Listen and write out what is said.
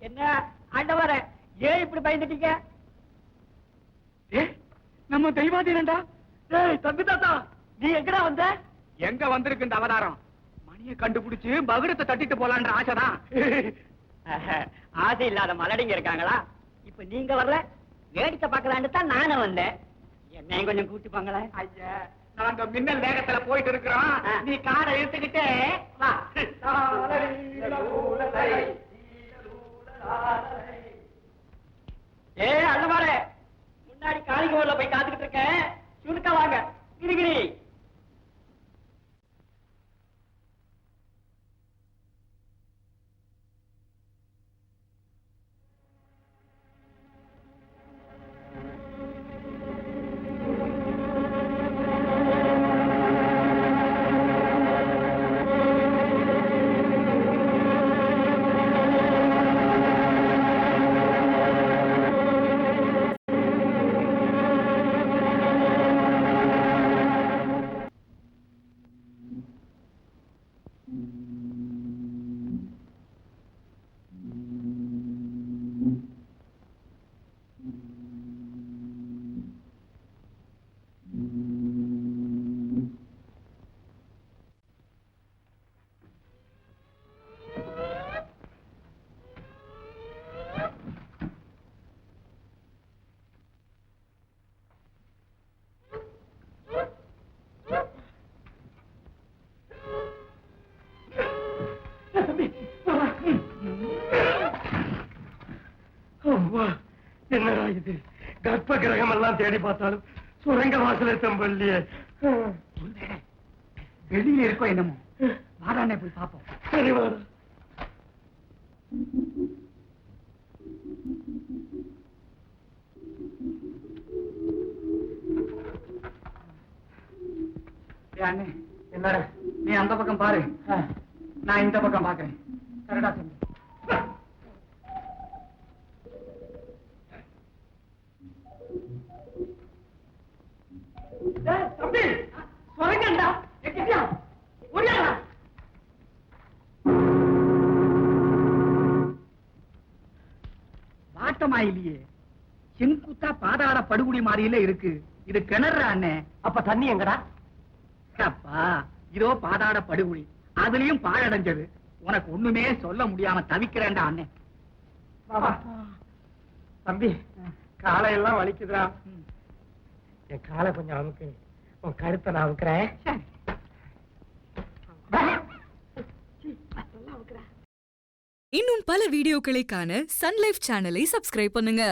என்ன ஆண்டவரே, ஏன் இப்படி பயந்துட்டீங்க? நம்ம தெய்வாதீரண்டா. தம்பி தாத்தா, நீ எங்கடா வந்த? எங்க வந்திருக்கு இந்த அவதாரம்? மணியை கண்டுபிடிச்சு பகுரத்தை தட்டிட்டு போலான்ற ஆசைதான். ஆசை இல்லாத மலடிங்க இருக்காங்களா? இப்ப நீங்க வரல, வேடிக்கை பார்க்கலான்னு தான் நானும் வந்தேன். என்னையும் கொஞ்சம் கூட்டி போங்களேன். ஐயா, நாங்க மின்னல் வேகத்துல போயிட்டு இருக்கிறோம். நீ காரை எடுத்துக்கிட்டே வா. அண்ணமாரே, முன்னாடி காளிகோவில்ல போய் காத்துக்கிட்டு இருக்கேன். சுருக்கா வாங்க. கிரிகிரி. என்னடா இது? கர்ப்ப கிரகம் எல்லாம் தேடி பார்த்தாலும் சுரங்க வாசலை தம்பல்லையே. வெளியில இருக்கோ என்னமோ. வாடானே போய் பாப்போம். சரி வாடா. அண்ணே, என்னடா நீ அந்த பக்கம் பாரு, நான் இந்த பக்கம் பாக்குறேன். கரெக்டா சொல்லு. தம்பி, சொரங்கண்டா. வாட்டமா இல்லையே, செங்குத்தா பாதாள படுகுடி மாதிரியில இருக்கு. இது கிணறு அண்ணே. அப்ப தண்ணி எங்கடா? அப்பா, இதோ பாதாள படுகுழி, அதுலயும் பாழடைஞ்சது. உனக்கு ஒண்ணுமே சொல்ல முடியாம தவிக்கிறேன்டா அண்ணே. தம்பி, காலையெல்லாம் வலிக்குதா? என் காலை கொஞ்சம் அமுக்கு, உன் கருத்தை நான் அமுக்குறேன். இன்னும் பல வீடியோக்களை காண சன் லைஃப் சேனலை சப்ஸ்கிரைப் பண்ணுங்க.